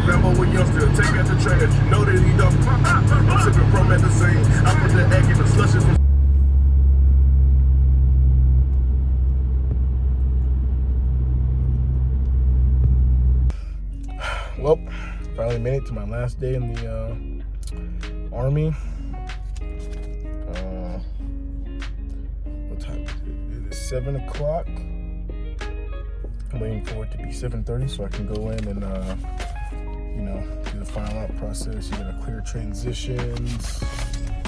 Bambo with youngster, take out the trash. You know that he don't. I'm sipping from at the same. I put the egg in the slushes from. Well, finally made it to my last day in the Army. What time is it? It is 7 o'clock. I'm waiting for it to be 7:30 so I can go in and, do the final out process. You gotta clear transitions.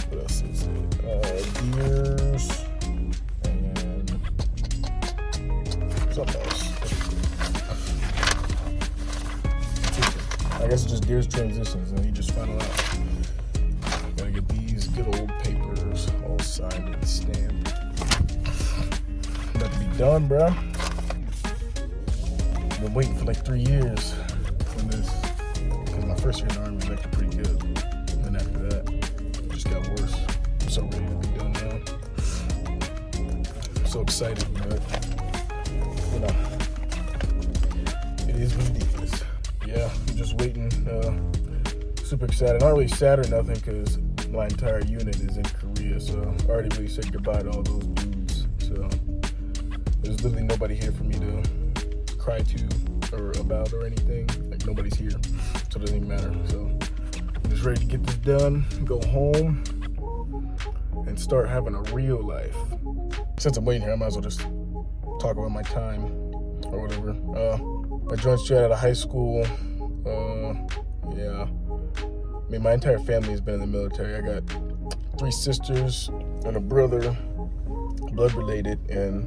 What else is it? Gears. And something else. I guess it's just gears, transitions, and then you just final out. Gotta get these good old papers all signed and stamped. About to be done, bro. Been waiting for like 3 years for this, because my first year in the Army was actually pretty good. And then after that, it just got worse. I'm so ready to be done now. I'm so excited, but it is what it is. Yeah, I'm just waiting. Super excited. Not really sad or nothing because my entire unit is in Korea, so I already really said goodbye to all those dudes. So there's literally nobody here for me to cry to or about or anything. Like, nobody's here, so it doesn't even matter. So I'm just ready to get this done, go home, and start having a real life. Since I'm waiting here, I might as well just talk about my time or whatever. I joined straight out of high school. Yeah. I mean, my entire family has been in the military. I got 3 sisters and a brother, blood related, and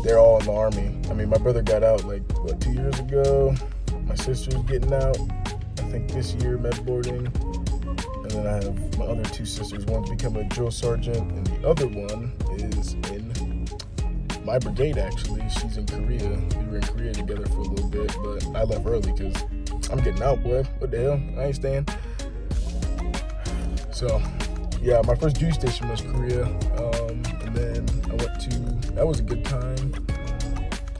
they're all in the Army. I mean, my brother got out 2 years ago. My sister's getting out, I think this year, med boarding. And then I have my other 2 sisters. One's becoming a drill sergeant, and the other one is in my brigade, actually. She's in Korea. We were in Korea together for a little bit, but I left early because I'm getting out, boy. What the hell? I ain't staying. So, yeah, my first duty station was Korea. And then I went to, that was a good time.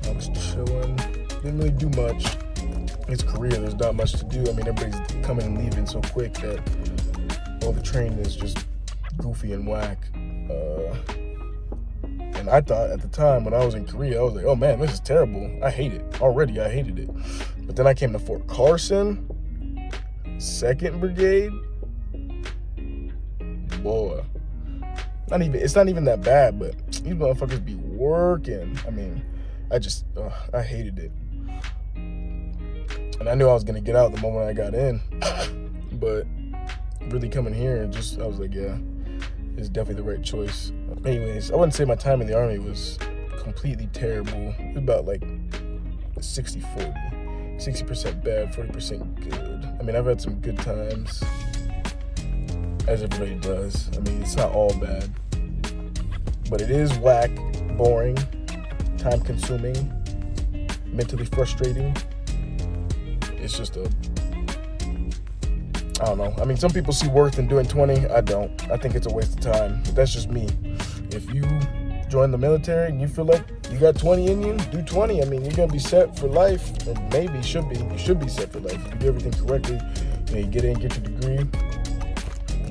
I was chilling. Didn't really do much. It's Korea, there's not much to do. I mean, everybody's coming and leaving so quick that all the training is just goofy and whack. And I thought at the time when I was in Korea, I was like, oh man, this is terrible. I hate it. Already, I hated it. But then I came to Fort Carson, 2nd Brigade. Boy. It's not even that bad, but these motherfuckers be working. I mean, I hated it. And I knew I was gonna get out the moment I got in. But really coming here, I was like, yeah, it's definitely the right choice. Anyways, I wouldn't say my time in the Army was completely terrible. It was about 60-40. 60% bad, 40% good. I mean, I've had some good times, as everybody does. I mean, it's not all bad. But it is whack, boring, time-consuming, mentally frustrating. It's just I don't know. I mean, some people see worth in doing 20. I don't. I think it's a waste of time. But that's just me. If you join the military and you feel like you got 20 in you, do 20. I mean, you're going to be set for life. Or maybe you should be. You should be set for life. If you do everything correctly, you get in, get your degree,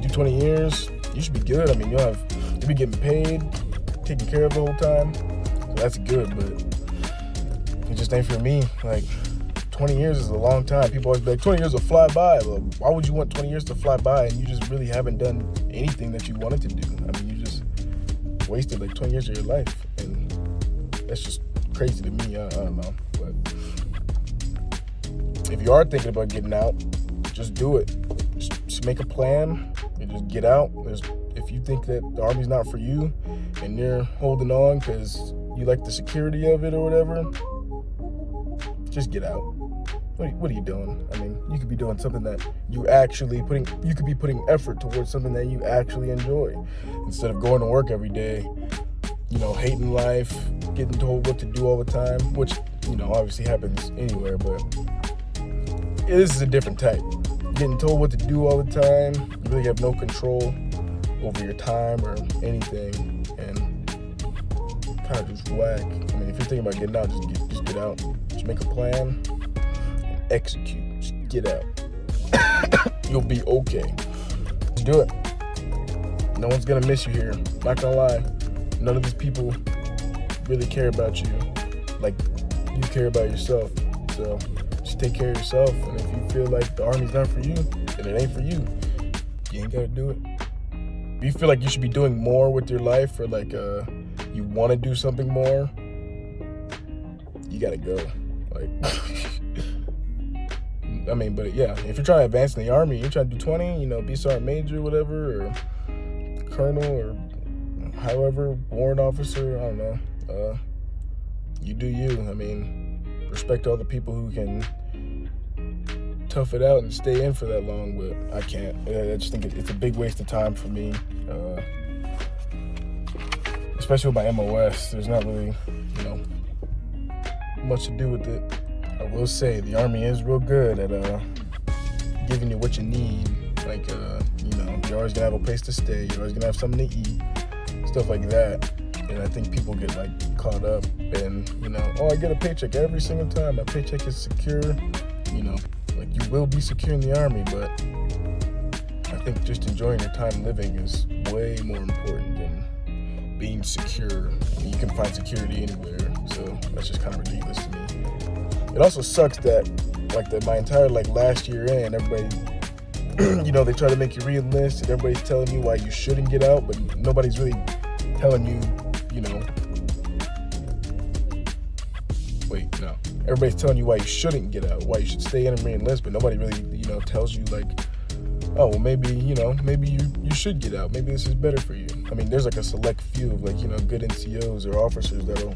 do 20 years, you should be good. I mean, you'll be getting paid, taken care of the whole time. So that's good, but it just ain't for me. 20 years is a long time. People always be like, 20 years will fly by. Well, why would you want 20 years to fly by and you just really haven't done anything that you wanted to do? I mean, you just wasted 20 years of your life. And that's just crazy to me. I don't know. But if you are thinking about getting out, just do it. Just make a plan and just get out. If you think that the Army's not for you and you're holding on because you like the security of it or whatever, just get out. What are you doing? I mean, you could be doing something that you could be putting effort towards something that you actually enjoy. Instead of going to work every day, hating life, getting told what to do all the time, which, obviously happens anywhere, but this is a different type. Getting told what to do all the time, you really have no control over your time or anything, and kind of just whack. I mean, if you're thinking about getting out, just get out. Just make a plan, and execute. Just get out. You'll be okay. Just do it. No one's gonna miss you here. Not gonna lie. None of these people really care about you like you care about yourself. So just take care of yourself. And if you feel like the Army's not for you, then it ain't for you. You ain't gotta do it. If you feel like you should be doing more with your life, or like you want to do something more, you gotta go. Like, I mean, but yeah, if you're trying to advance in the Army, you're trying to do 20, be sergeant major, whatever, or colonel, or however, warrant officer, I don't know. You do you. I mean, respect all the people who can tough it out and stay in for that long, but I can't. I just think it's a big waste of time for me, especially with my MOS. There's not really, much to do with it. I will say the Army is real good at giving you what you need. Like, you're always gonna have a place to stay. You're always gonna have something to eat, stuff like that. And I think people get caught up in, I get a paycheck every single time. My paycheck is secure. You will be secure in the Army, but I think just enjoying your time living is way more important than being secure. You can find security anywhere, so that's just kind of ridiculous to me. It also sucks that, my entire, last year in, everybody, they try to make you re-enlist, and everybody's telling you why you shouldn't get out, but nobody's really telling you, everybody's telling you why you shouldn't get out, why you should stay in and re-enlist, but nobody really, tells you, oh, well, maybe you should get out. Maybe this is better for you. I mean, there's a select few of good NCOs or officers that'll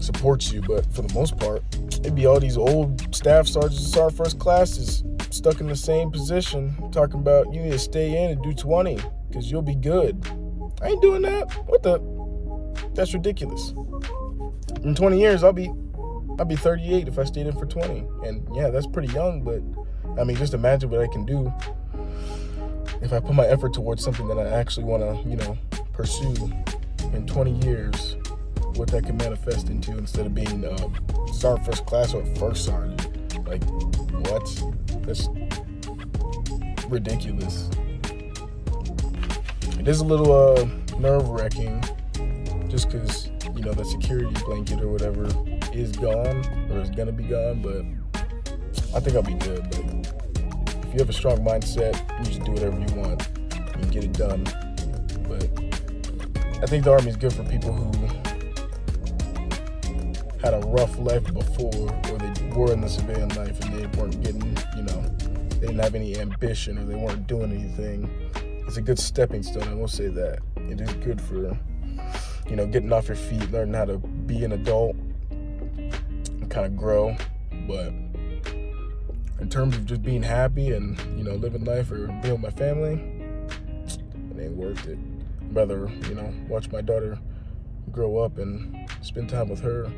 support you, but for the most part, it'd be all these old staff sergeants and sergeant first classes stuck in the same position talking about you need to stay in and do 20 because you'll be good. I ain't doing that. That's ridiculous. In 20 years, I'll be 38 if I stayed in for 20. And yeah, that's pretty young, but I mean, just imagine what I can do if I put my effort towards something that I actually want to, pursue in 20 years, what that can manifest into instead of being sergeant first class or first sergeant. What? That's ridiculous. It is a little nerve-wracking just because, the security blanket or whatever is gone or is going to be gone, but I think I'll be good. But if you have a strong mindset, you just do whatever you want. You can get it done. But I think the Army is good for people who had a rough life before, or they were in the civilian life and they weren't getting, they didn't have any ambition or they weren't doing anything. It's a good stepping stone, I will say that. It is good for, getting off your feet, learning how to be an adult and kind of grow. But in terms of just being happy and, living life or being with my family, it ain't worth it. I'd rather, watch my daughter grow up and spend time with her.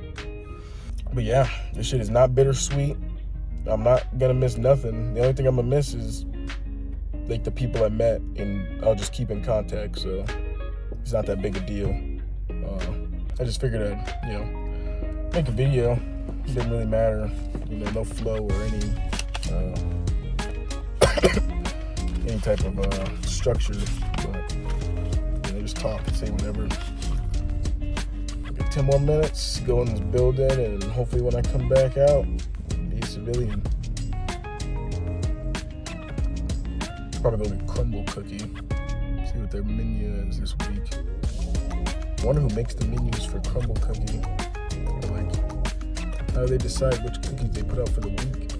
But yeah, this shit is not bittersweet. I'm not gonna miss nothing. The only thing I'm gonna miss is the people I met, and I'll just keep in contact, so it's not that big a deal. I just figured I'd, make a video. It didn't really matter, no flow or any type of structure, but just talk and say whatever. 10 more minutes, go in this building, and hopefully when I come back out, be a civilian. Probably go get Crumble Cookie, see what their menu is this week. I wonder who makes the menus for Crumble Cookie. How do they decide which cookies they put out for the week?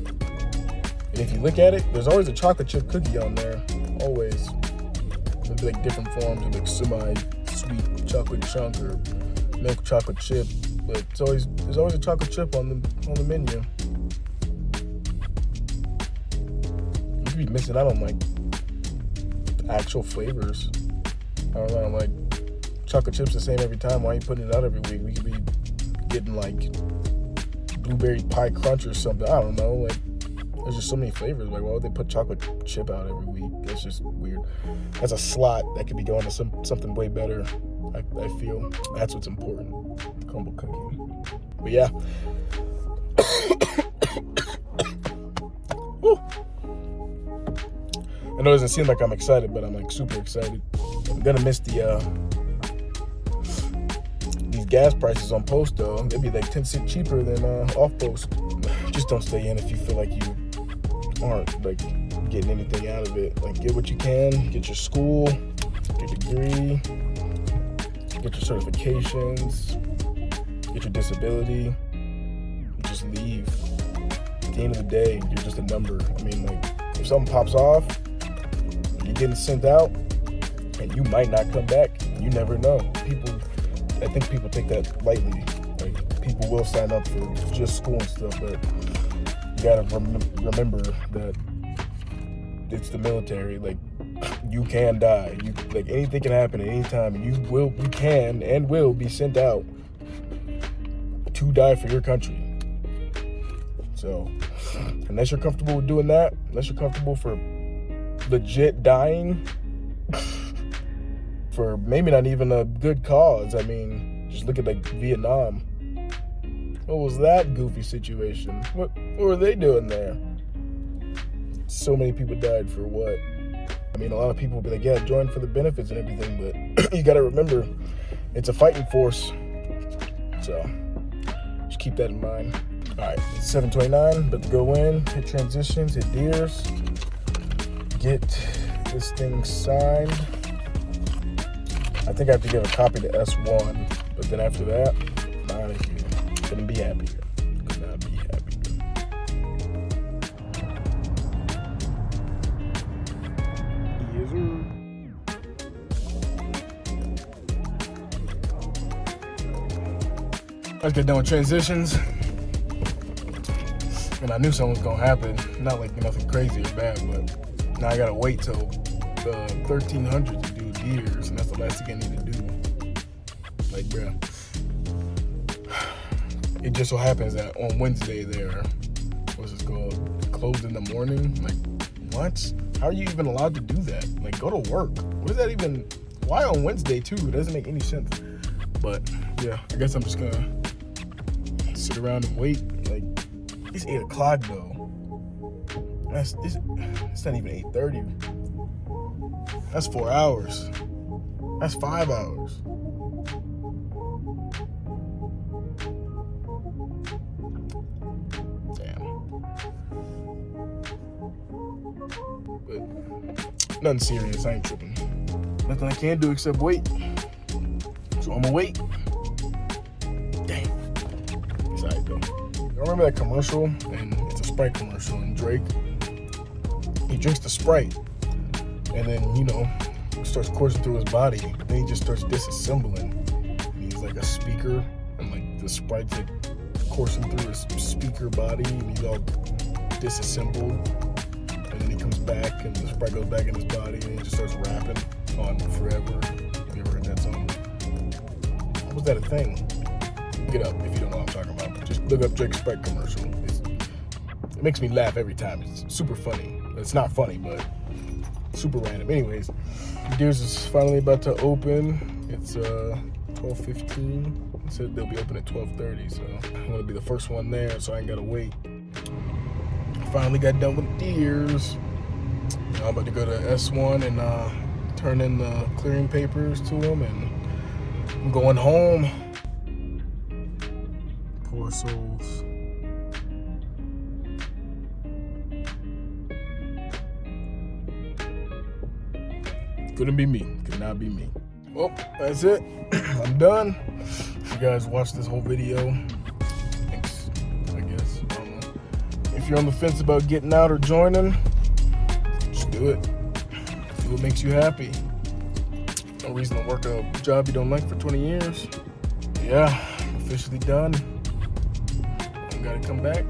And if you look at it, there's always a chocolate chip cookie on there, always. It'll be different forms of semi-sweet chocolate chunk or milk chocolate chip, but there's always a chocolate chip on the menu. You could be missing out on actual flavors. I don't know, chocolate chips the same every time. Why are you putting it out every week? We could be getting blueberry pie crunch or something. I don't know. There's just so many flavors. Why would they put chocolate chip out every week? That's just weird. That's a slot that could be going to something way better. I feel that's what's important. Crumble Cookie. But yeah. Woo. I know it doesn't seem like I'm excited, but I'm like super excited. I'm gonna miss these gas prices on post though. It'd be like 10 cents cheaper than off post. Just don't stay in if you feel like you aren't like getting anything out of it. Like get what you can, get your school, get your degree, get your certifications, get your disability, just leave. At the end of the day, you're just a number. I mean, like, if something pops off, you're getting sent out, and you might not come back. You never know. I think people take that lightly. Like, people will sign up for just school and stuff, but you gotta remember that it's the military. Like, you can die. Like, anything can happen at any time, and you can and will be sent out to die for your country. So, unless you're comfortable with doing that, unless you're comfortable for legit dying for maybe not even a good cause. I mean, just look at like Vietnam. What was that goofy situation? What were they doing there? So many people died for what? I mean, a lot of people will be like, yeah, join for the benefits and everything, but you gotta remember, it's a fighting force. So, just keep that in mind. All right, it's 7:29, about to go in, hit transitions, hit deers, get this thing signed. I think I have to give a copy to S1, but then after that, I'm out of here. Couldn't be happier. Could not be happier. Yes, sir. Let's get done with transitions. And I knew something was gonna happen. Not like nothing crazy or bad, but now I gotta wait till the 1300 to do deers, and that's the last thing I need to do. Like, bruh. It just so happens that on Wednesday they're, what's this called? Closed in the morning? Like, what? How are you even allowed to do that? Like, go to work. What is that even? Why on Wednesday too? It doesn't make any sense. But yeah, I guess I'm just gonna sit around and wait. Like, it's 8 o'clock though. It's not even 8:30. That's 4 hours. That's 5 hours. Damn. But nothing serious. I ain't tripping. Nothing I can do except wait. So I'm gonna wait. Dang. Excited though. I remember that commercial, and it's a Sprite commercial, and Drake, he drinks the Sprite, and then, you know, starts coursing through his body. Then he just starts disassembling. And he's like a speaker, and like the Sprite's like coursing through his speaker body, and he's all disassembled. And then he comes back, and the Sprite goes back in his body, and he just starts rapping on Forever. Have you ever heard that song? How was that a thing? Look it up if you don't know what I'm talking about. Just look up Drake Sprite commercial. It makes me laugh every time. It's super funny. It's not funny, but super random. Anyways, Deers is finally about to open. It's 12:15. It said they'll be open at 12:30, so I'm gonna be the first one there, so I ain't gotta wait. Finally got done with Deers. I'm about to go to S1 and turn in the clearing papers to them, and I'm going home. Poor souls. Couldn't be me. Could not be me. Well, that's it. I'm done. If you guys watched this whole video, thanks, I guess. I don't know. If you're on the fence about getting out or joining, just do it. Do what makes you happy. No reason to work a job you don't like for 20 years. Yeah, officially done. I gotta come back.